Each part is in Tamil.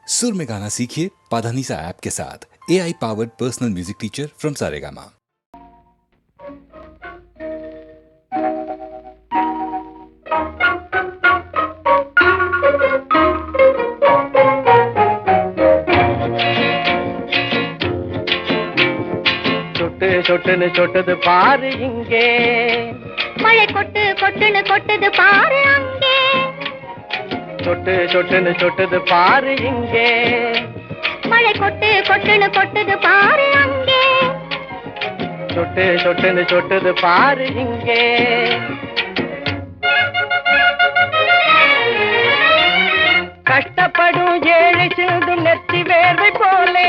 सुर में गाना सीखिए पाधानीसा ऐप के साथ। AI powered personal music teacher from Saregama. சொட்டு சொட்டுன்னு சொட்டது பாரு இங்கே, மழை கொட்டு கொட்டுன்னு கொட்டுது பாரு அங்கே. சொட்டு சொட்டுன்னு சொட்டது பாரு இங்கே, மழை கொட்டு கொட்டுன்னு கொட்டுது பாரு அங்கே. சொட்டு சொட்டுன்னு சொட்டது பாரு இங்கே. கஷ்டப்படும் ஏழை சிந்தும் நெத்தி வேர்வை போலே,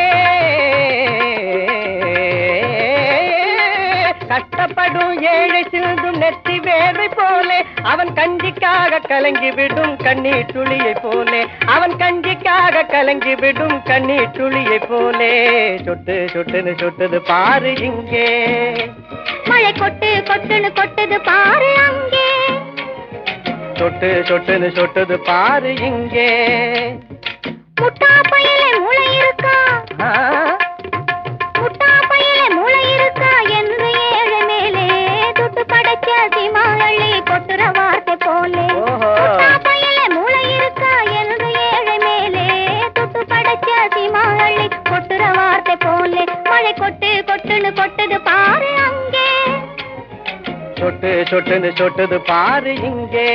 கஷ்டப்படும் ஏழை சிந்தும் நெத்தி வேர்வை போலே, அவன் கஞ்சிக்காக கலங்கி விடும் கண்ணீர் துளியை போலே, அவன் கஞ்சிக்காக கலங்கி விடும் கண்ணீர் துளியை போலே. சொட்டு சொட்டுன்னு சொட்டுது பாரு இங்கே, மழை கொட்டு கொட்டுன்னு கொட்டுது பாரு அங்கே. சொட்டு சொட்டுன்னு சொட்டுது பாரு இங்கே. முட்டா பையில மூளை இருக்கா, முட்டா பையில மூளை இருக்கா என்று ஏழை மேலே துட்டு படைச்ச சீமாளி கொட்டுற வார்த்தை போலே. முட்டா பையில மூளை இருக்கா என்று ஏழை மேலே துட்டு படைச்ச சீமாளி கொட்டுற வார்த்தை போலே. மழை கொட்டு கொட்டுன்னு கொட்டுது பாரு அங்கே. சொட்டு சொட்டுன்னு சொட்டுது பாரு இங்கே.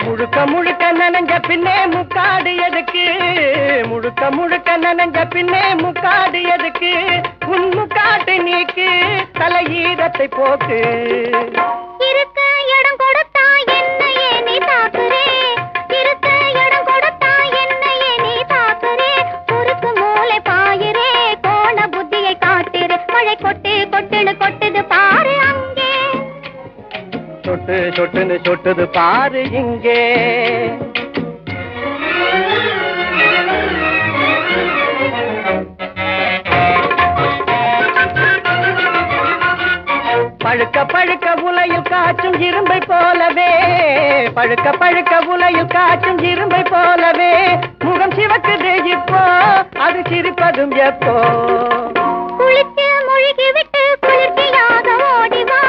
முழுக்க முழுக்க நனைஞ்ச பின்னே முக்காடு எதுக்கு, முழுக்க முழுக்க நனைஞ்ச பின்னே முக்காடு எதுக்கு, உன் முக்காட்டு நீக்கு தலையீரத்தை போக்கு. இருக்க இடம் கொடுத்தா என்னையே நீ தாக்குறே, இருக்க இடம் கொடுத்தா என்னையே நீ தாக்குறே, குறுக்கு மூளை பாயிரே கோண புத்தியை காட்டுறே. மழை கொட்டு கொட்டுன்னு கொட்டுது பாரு அங்கே. சொட்டு சொட்டுன்னு சொட்டுது பாரு இங்கே. பழுக்க பழுக்க உலையில் காற்றும் இரும்பை போலவே, பழுக்க பழுக்க உலையில் காற்றும் இரும்பை போலவே, முகம் சிவக்குது இப்போ அது சிரிப்பதும் எப்போ. குளித்து முழுகி விட்டு குளிர்ச்சியாக ஓடிவா,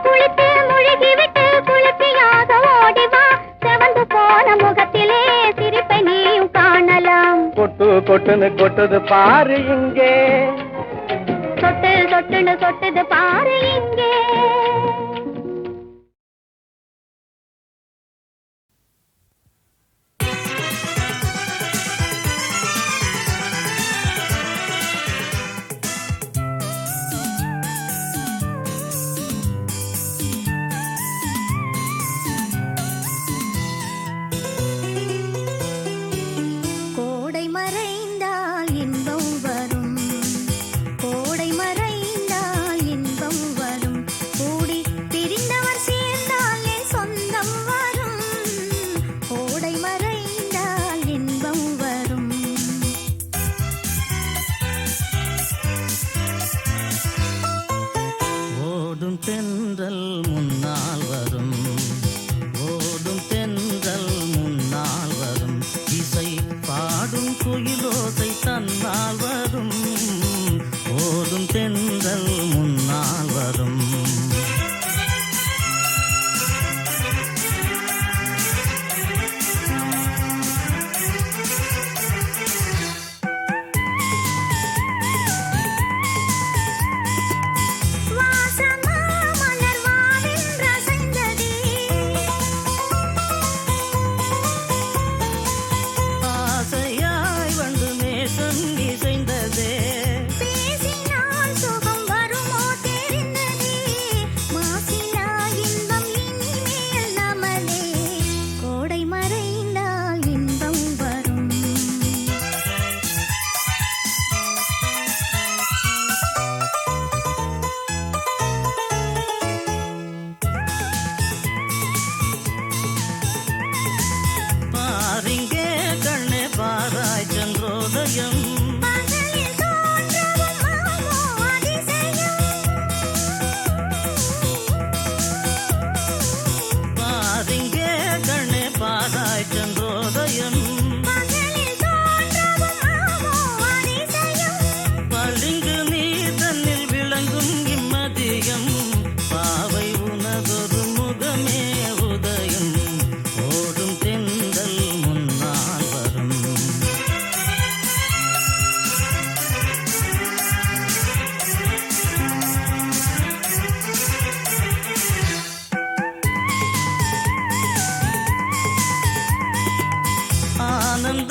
குளித்து முழுகி விட்டு குளிர்ச்சியாக ஓடிவா, செவந்து போன முகத்திலே சிரிப்பை நீயும் காணலாம். கொட்டு கொட்டுன்னு கொட்டுது பாரு இங்கே, சொட்டு சொட்டுன்னு சொட்டுது பாரு இங்கே. கோடை மறைந்தால் இன்பம் வரும், கோடை மறைந்தால் இன்பம் வரும், கூட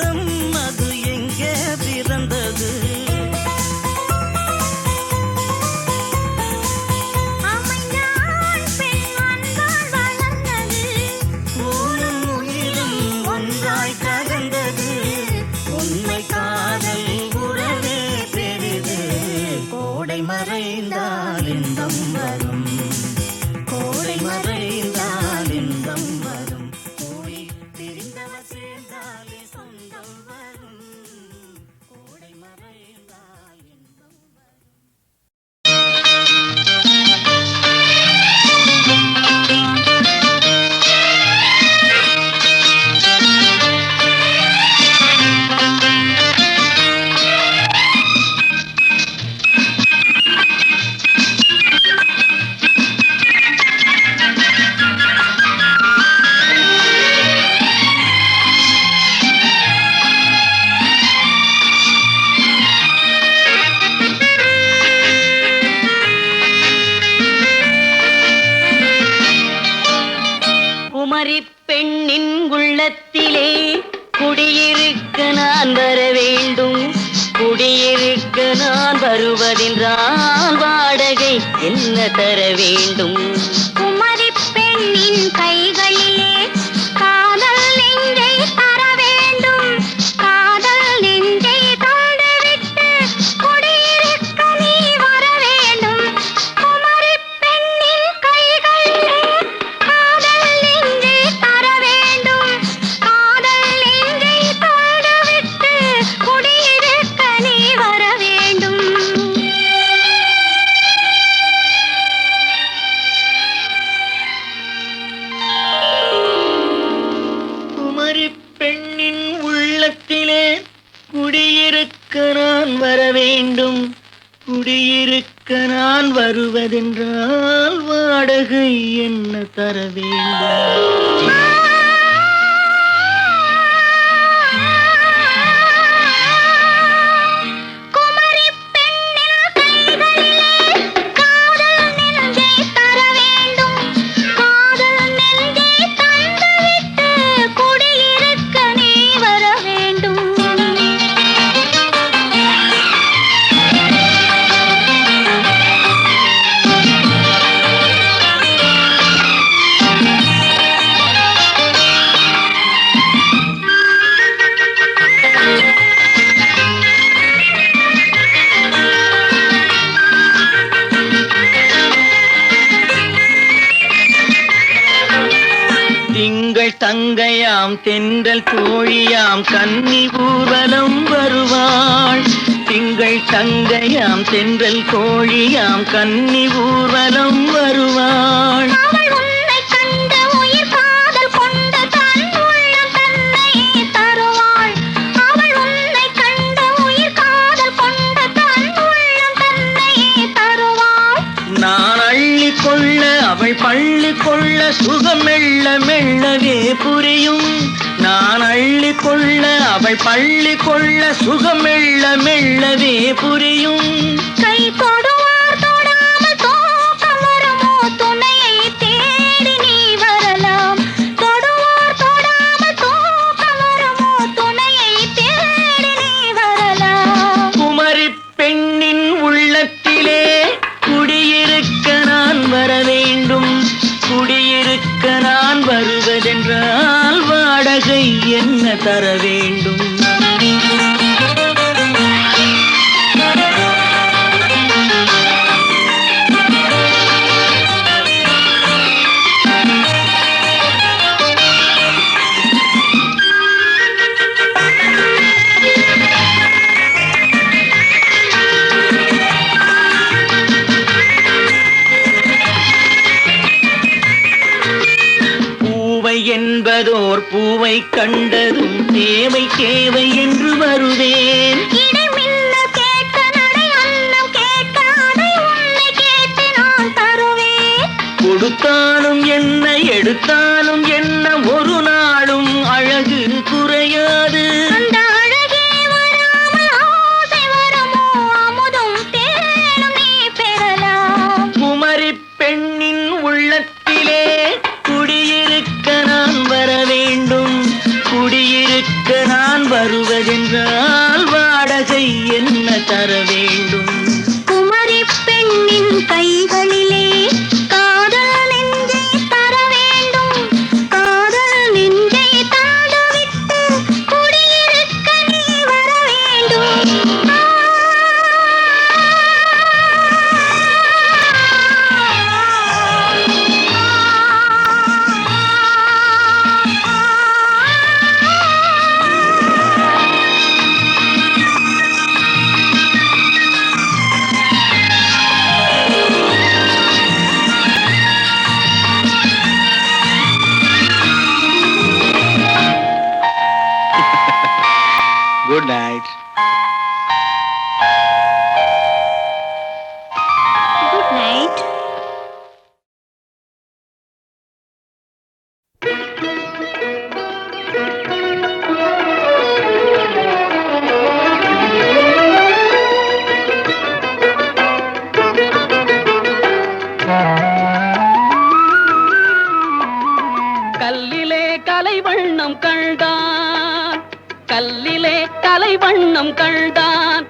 சொந்தம் அது எங்கே பிறந்தது? அமைந்தான் பெண் அன்பால் வளர்ந்தது. ஊனும் உயிரும் ஒன்றாய் கலந்தது. உண்மை காதல் உறவே பெரிது. கோடை மறைந்தால் இன்பம் வரும். கோடை மறைந்தால் இன்பம் வரும். போய் பிரிந்தவர் சேர்ந்தாலே சொந்தம் வரும். கோடை மறைந்தால் இன்பம் வரும். குமரி பெண்ணின் உள்ளத்திலே குடியிருக்க நான் வர வேண்டும். குடியிருக்க நான் வருவதென்றால் வாடகை என்ன தர வேண்டும்? குமரி பெண்ணின் கைகளிலே காதல் நெஞ்சை தர வேண்டும். காதல் நெஞ்சை தந்துவிட்டு குடியிருக்க நீ வர வேண்டும். குமரி பெண்ணின் கைகளிலே காதல் நெஞ்சை தர வேண்டும். காதல் நெஞ்சை தந்துவிட்டு குடியிருக்க நீ வர வேண்டும். குமரி பெண்ணின் உள்ளத்திலே குடியிருக்க நான் வர வேண்டும். குடியிருக்க நான் வருவதென்றால் வாடகை என்ன தர வேண்டும்? குமரி பெண்ணின் கைகளிலே காதல் நெஞ்சை தர வேண்டும். காதல் நெஞ்சை தந்துவிட்டு குடியிருக்க நீ வர வேண்டும். திங்கள் தங்கையாம் தென்றல் தோழியாம் கன்னி ஊர்வலம் வருவாள். திங்கள் தங்கையாம் தென்றல் தோழியாம் கன்னி ஊர்வலம் வருவாள். அவள் உன்னை கண்டு உயிர் காதல் கொண்டு தன் உள்ளம் தன்னையே தருவாள். அவள் உன்னை கண்டு உயிர் காதல் கொண்டு தன் உள்ளம் தன்னையே தருவாள். நான் அள்ளி கொள்ள அவள் பள்ளி கொள்ள சுகம் மெல்ல மெல்லவே புரியும். நான் அள்ளி கொள்ள அவள் பள்ளி கொள்ள சுகம் மெல்ல மெல்லவே புரியும். கை தொடுவார் தொடாமல் தூக்கம் வருமோ? துணையை தேடி நீ வரலாம். தொடுவார் தொடாமல் தூக்கம் வருமோ? துணையை தேடி நீ வரலாம். குமரி பெண்ணின் உள்ளத்திலே குடியிருக்க நான் வர வேண்டும். குடியிருக்க நான் வருவதென்றால் வாடகை என்ன தர வேண்டும்? என்பதோர் பூவை கண்டதும் தேவை தேவை என்று வருவேன். இடைமின்னல் கேட்க நடை அன்னம் கேட்க அதை உன்னை கேட்டு நான் தருவேன். கொடுத்தாலும் என்ன எடுத்தாலும் என்ன ஒரு நாளும் அழகு குறையாது. அந்த அழகே வராமல் ஆசை வருமோ? அமுதும் தேனும் நீ பெறலாம். குமரி பெண்ணின் உள்ளத்திலே குடியிருக்க நான் வர வேண்டும். குடியிருக்க நான் வருவதென்றால் வாடகை என்ன தர வேண்டும்? குமரி பெண்ணின் கைகளிலே காதல் நெஞ்சை தர வேண்டும். காதல் நெஞ்சை தாண்டவிட்டு குடியிருக்க நீ வர வேண்டும். Good night. Good night. கல்லிலே கலைவண்ணம் கண்டான், கல்லிலே கலைவண்ணம் கண்டான்.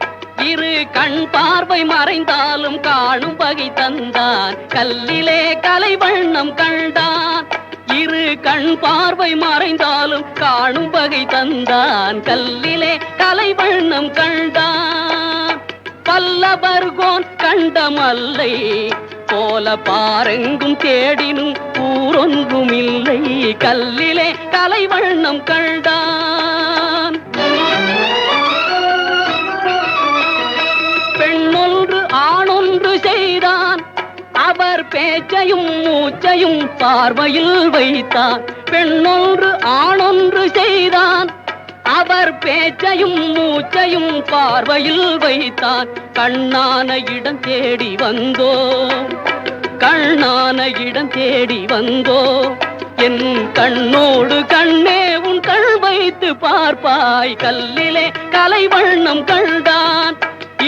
இரு கண் பார்வை மறைந்தாலும் காணும் வகை தந்தான். கல்லிலே கலைவண்ணம் கண்டான், இரு கண் பார்வை மறைந்தாலும் காணும் வகை தந்தான். கல்லிலே கலைவண்ணம் கண்டான். பல்லவர்கோன் கண்ட மல்லை போல பாரெங்கும் தேடினும் ஊரொன்றும் இல்லை. கல்லிலே கலைவண்ணம் கண்டான். பெண்ணொன்று ஆணொன்று செய்தான், அவர் பேச்சையும் மூச்சையும் பார்வையில் வைத்தான். பெண்ணொன்று ஆணொன்று செய்தான், அவர் பேச்சையும் மூச்சையும் பார்வையில் வைத்தான். கண்ணான இடம் தேடி வந்தோ, கண்ணான இடம் தேடி வந்தோ. என் கண்ணோடு கண்ணே உன் கண் வைத்து பார்ப்பாய். கல்லிலே கலைவண்ணம் கண்டான்,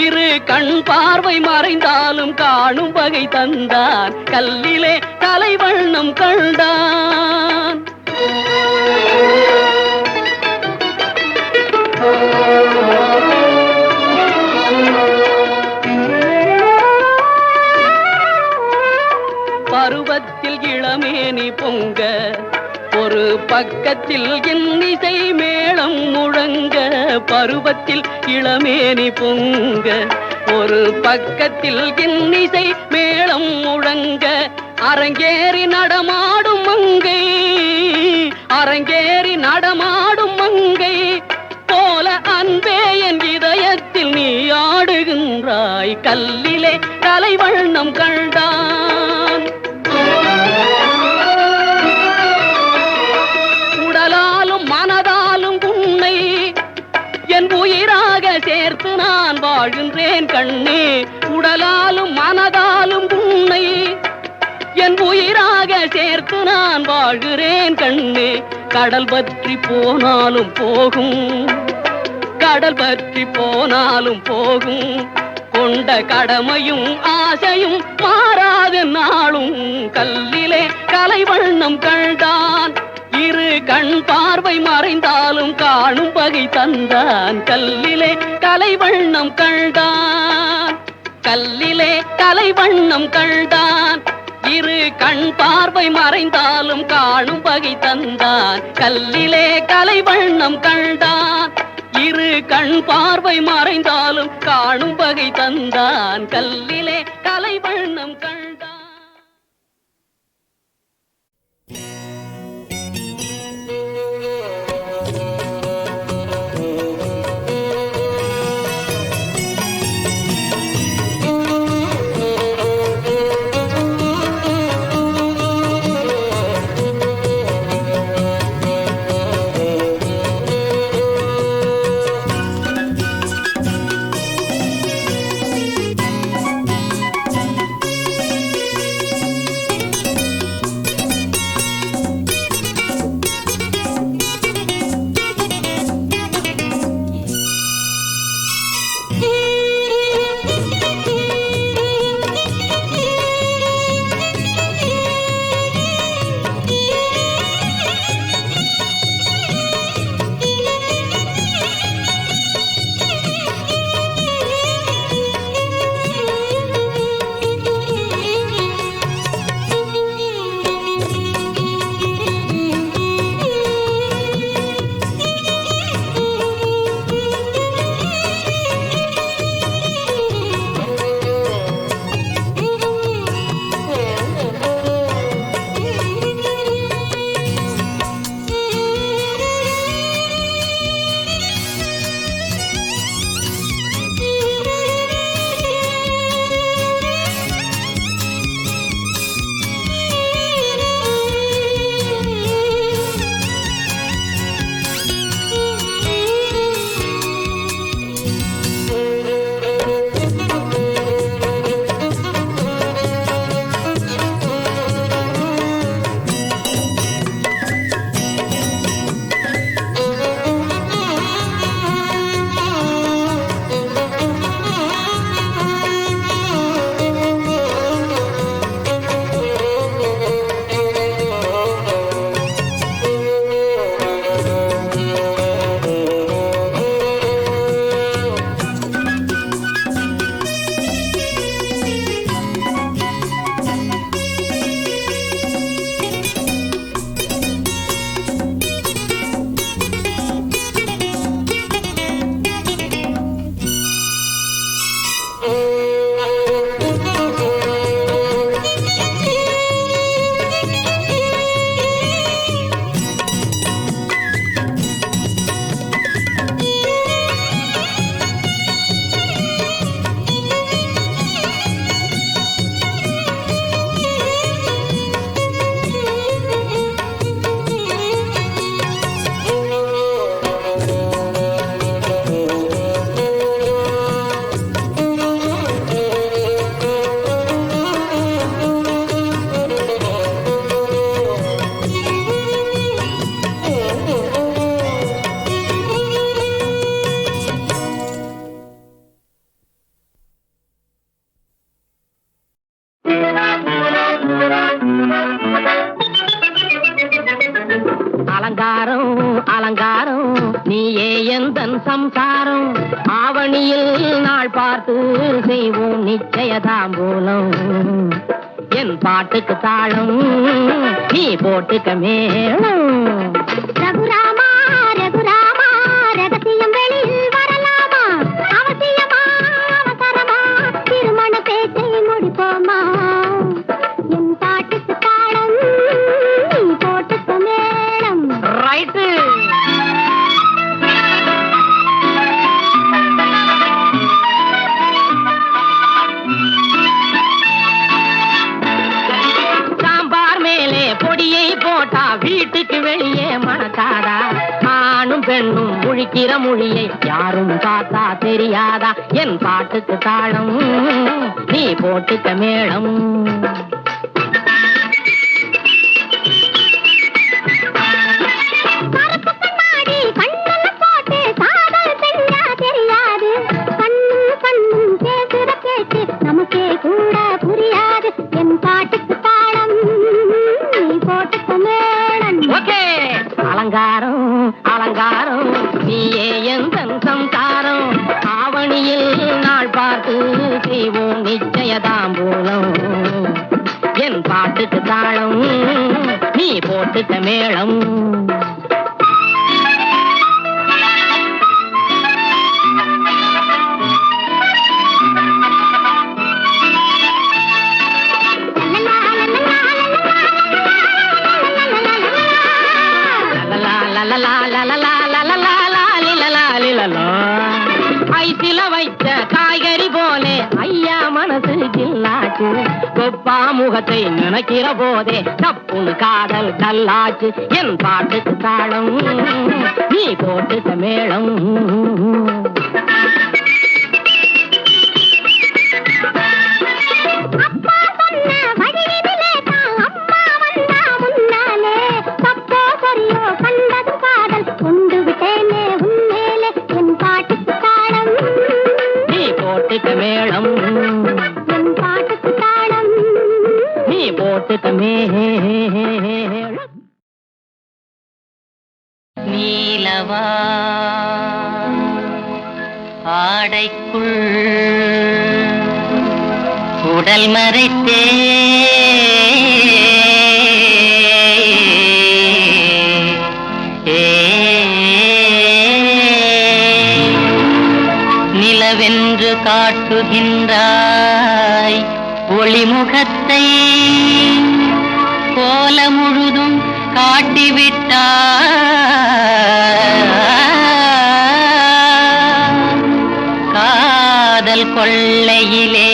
இரு கண் பார்வை மறைந்தாலும் காணும் வகை தந்தான். கல்லிலே கலைவண்ணம் கண்டான். பருவத்தில் இளமேனி பொங்க, ஒரு பக்கத்தில் இன்னிசை மேளம் முழங்க. பருவத்தில் இளமேனி பொங்க, ஒரு பக்கத்தில் இன்னிசை மேளம் முழங்க. அரங்கேறி நடமாடும் மங்கை, அரங்கேறி நடமாடும் மங்கை போல அன்பே என் இதயத்தில் நீ ஆடுகின்றாய். கல்லிலே கலைவண்ணம் கண்டான். உடலாலும் மனதாலும் உன்னை என் உயிராக சேர்த்து நான் வாழ்கின்றேன் கண்ணே. உடலாலும் மனதாலும் உன்னை என் உயிராக சேர்த்து நான் வாழ்கிறேன் கண்ணே. கடல் பற்றி போனாலும் போகும், கடல் பற்றி போனாலும் போகும். கொண்ட கடமையும் ஆசையும் மாறாத நாளும். கல்லிலே கலைவண்ணம் கண்டான், இரு கண் பார்வை மறைந்தாலும் காணும் வகை தந்தான். கல்லிலே கலைவண்ணம் கண்டான், கல்லிலே கலைவண்ணம் கண்டான். இரு கண் பார்வை மறைந்தாலும் காணும் வகை தந்தான். கல்லிலே கலைவண்ணம் கண்டான், இரு கண் பார்வை மறைந்தாலும் காணும் வகை தந்தான். கல்லிலே கலைவண்ணம் கண்டான். அலங்காரம் அலங்காரம் நீயே எந்தன் சம்சாரம் ஆவணியில் நாள் பார்த்து செய்வோம் நிச்சயதாம்பூலம் என் பாட்டுக்கு தாளம் நீ போட்டுக்க மேளம் ரகுராமா ரகுராமா ரகசியம் வெளியில் வரலாமா அவசியமா அவசரமா திருமண பேச்சை முடிப்போமா என் பாட்டுக்கு தாளம் நீ போட்டுக்க மேளம் ரைட்டு பொடியை போட்டா வீட்டுக்கு வெளியே மணக்காதா ஆணும் பெண்ணும் முழிக்கிற மொழியை யாரும் பார்த்தா தெரியாதா என் பாட்டுக்கு தாளம் நீ போட்டுக்க மேளம் நமக்கே கூட புரியாது என் பாட்டுக்கு தாளம் ஓகே அலங்காரம் அலங்காரம் நீயே எந்தன் சம்சாரம் ஆவணியில் நாள் பார்த்து செய்வோம் நிச்சயதாம்பூலம் என் பாட்டுக்கு தாளம் நீ போட்டுக்க மேளம் ஐசில வைத்த காய்கறி போலே ஐயா மனசு ஜில்லாச்சு கொப்பா முகத்தை நினைக்கிற போதே தப்புன்னு காதல் கல்லாச்சு என் பாட்டுக்கு தாளம் நீ போட்டுக்க மேளம் கொண்டு விட்டேனே உன்மேலே என் பாட்டுக்கு தாளம் நீ போட்டுக்க மேளம் என் பாட்டுக்கு தாளம் நீ போட்டுக்க மேளம் நீலவா ஆடைக்குள் உடல் மறைத்தே நிலவென்று காட்டுகின்றாய் ஒளிமுகத்தை கோல முழுதும் காட்டிவிட்டாய் காதல் கொள்ளையிலே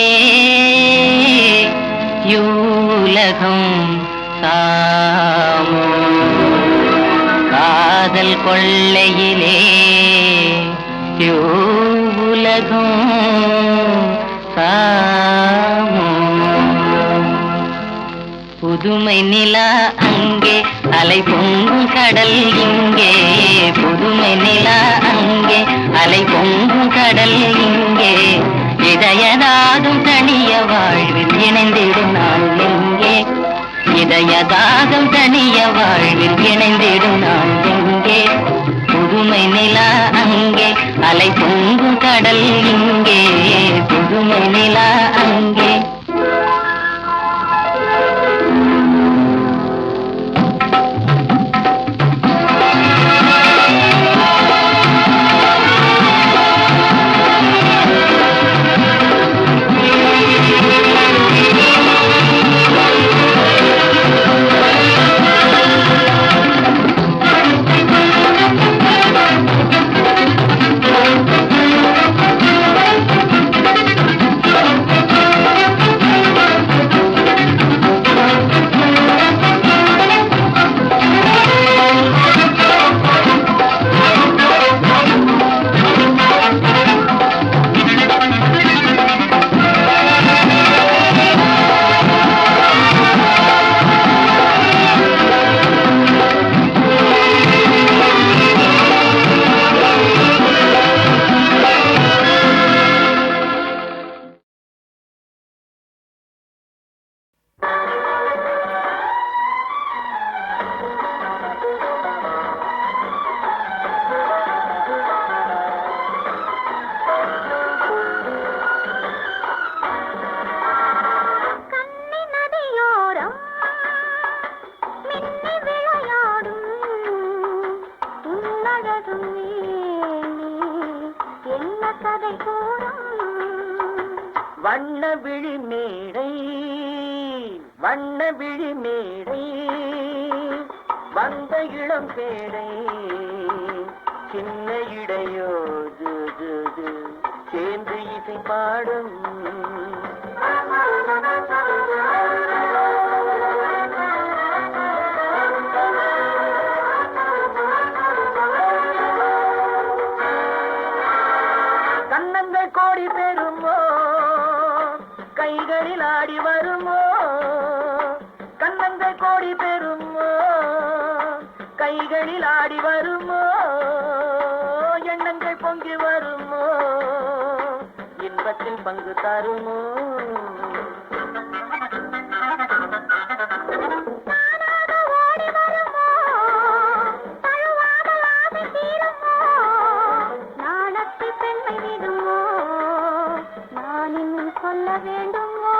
யூலகம் சாமோ காதல் கொள்ளையிலே உலகம் புதுமை நிலா அங்கே அலை பொங்கும் கடல் இங்கே புதுமை நிலா அங்கே அலை பொங்கும் கடல் இங்கே இதயதாகம் தனிய வாழ்வில் இணைந்திடும் நாள் எங்கே இதயதாகம் தனிய வாழ்வில் இணைந்திடும் நாள் எங்கே புதுமை நிலா அங்கே அலை பொங்கும் கடல் இங்கே புதுமை நிலா அங்கே கதை கூறும் வண்ண விழி மேடை வண்ண விழி மேடை வந்த இளம் பேடை சின்ன இடையோ ஜு ஜு ஜு சேர்ந்து இசை பாடும் கண்ணங்கள் கோடி பெறுமோ கைகளில் ஆடி வருமோ கண்ணங்கள் கோடி பெறுமோ கைகளில் ஆடி வருமோ எண்ணங்கள் பொங்கி வருமோ இன்பத்தில் பங்கு தருமோ சொல்ல வேண்டுமோ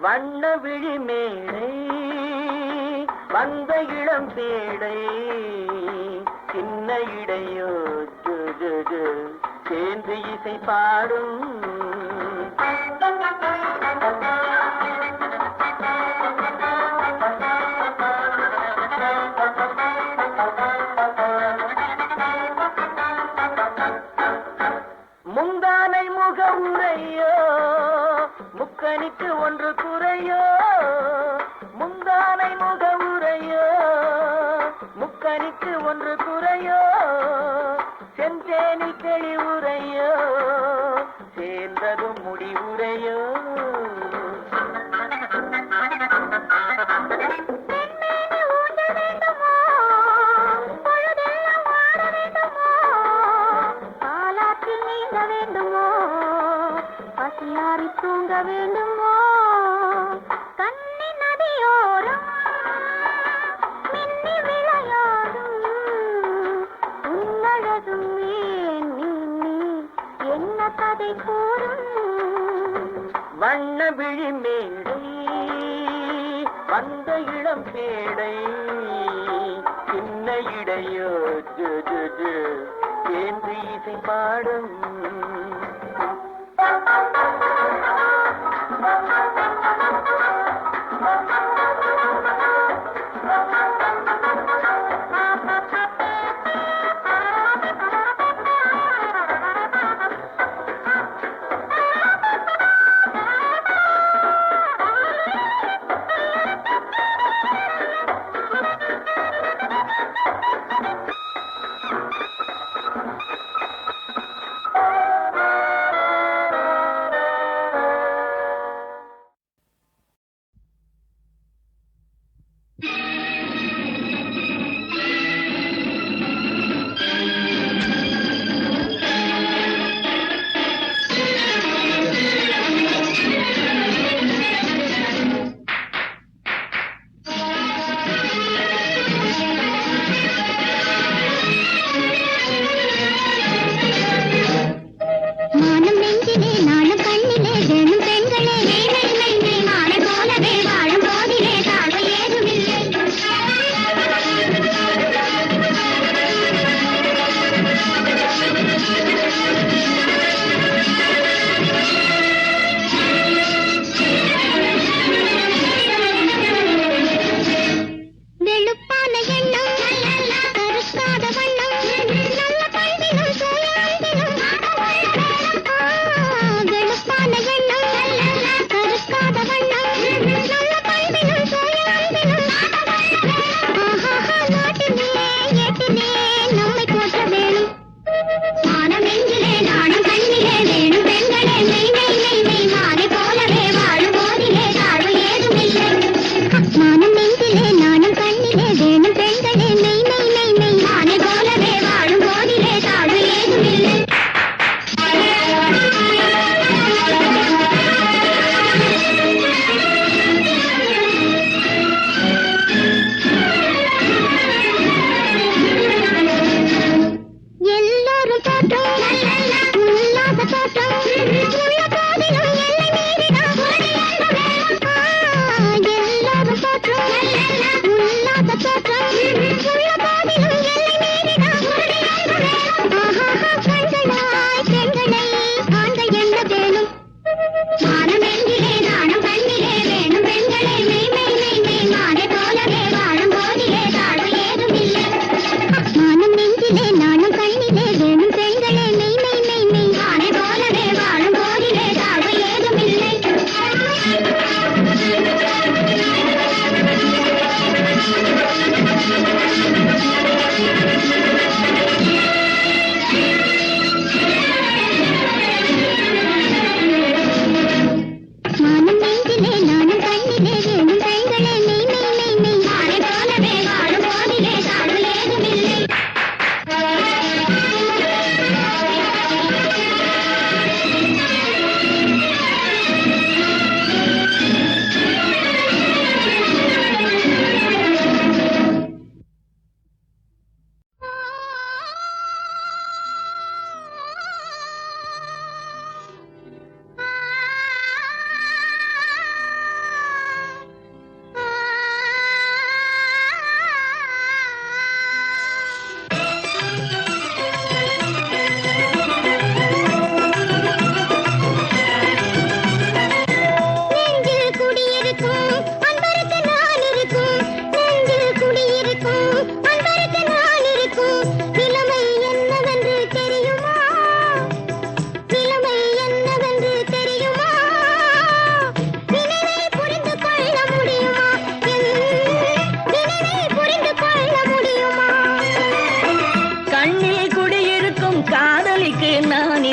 வண்ண விழி மேடை வந்த இளம் பேடை சின்ன இடையோ ஜு ஜு ஜு சேர்ந்து இசை பாடும் முந்தானை முக உரையோ முக்கணிக்கு ஒன்று குறையோ முந்தானை முக உரையோ முக்கணிக்கு ஒன்று குறையோ செந்தேனில் தெளிவுரையோ சேர்ந்ததும் முடிவுரையோ பசியாரி தூங்க வேண்டுமோ கண்ணி நதியோரம் மின்னி விளையாடும் உன்னழகும் ஏன் நீ என்ன கதை கூறும் வண்ண விழி மேடை வந்த இளம் பேடை சின்ன இடையோ ஜு ஜு ஜு சேர்ந்து இசை பாடும்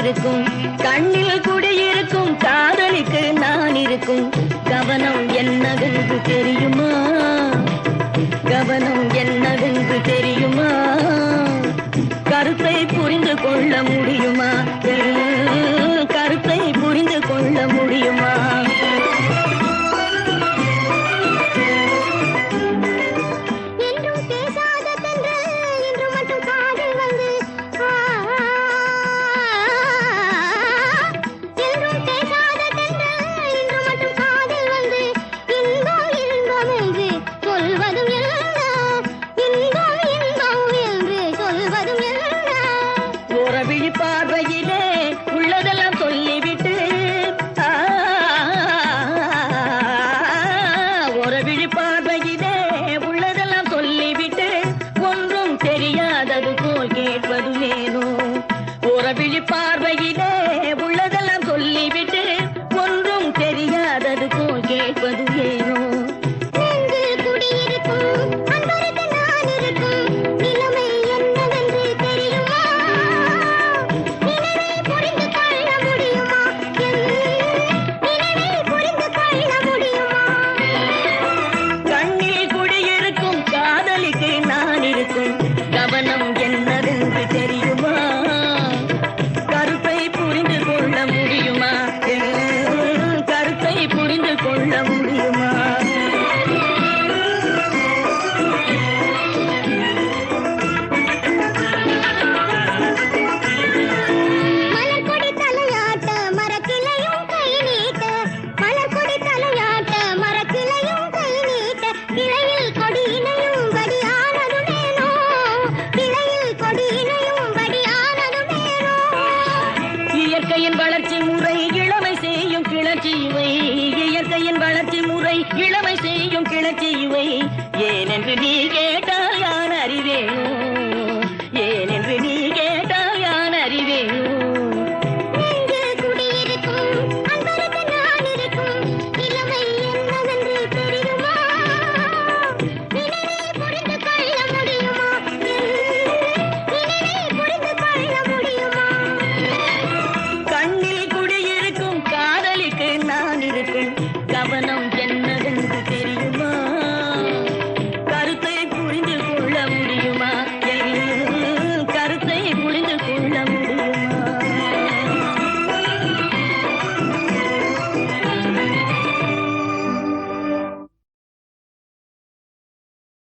இருக்கும் கண்ணில் குடியிருக்கும் காதலிக்கு நான் இருக்கும் கவனம் என்னவென்று தெரியுமா கவனம் என்னவென்று தெரியுமா கருத்தை புரிந்து கொள்ள முடியுமா கருத்தை புரிந்து கொள்ள முடியுமா என்றும் பேசாத தென்றல் இன்று மட்டும் காதில் வந்து என்றும் பேசாத தென்றல் இன்று மட்டும் காதில் வந்து இன்பம் இன்பம் என்று சொல்வதும் என்ன இன்பம் இன்பம் என்று சொல்வதும் என்ன ஓரவிழி பார்வையிலே உள்ளதெல்லாம் சொல்லிவிட்டு ஓரவிழி பார்வையிலே உள்ளதெல்லாம் சொல்லிவிட்டு ஒன்றும் தெரியாதது போல் கேட்பது வேணும் ஓரவிழி பார்வையிலே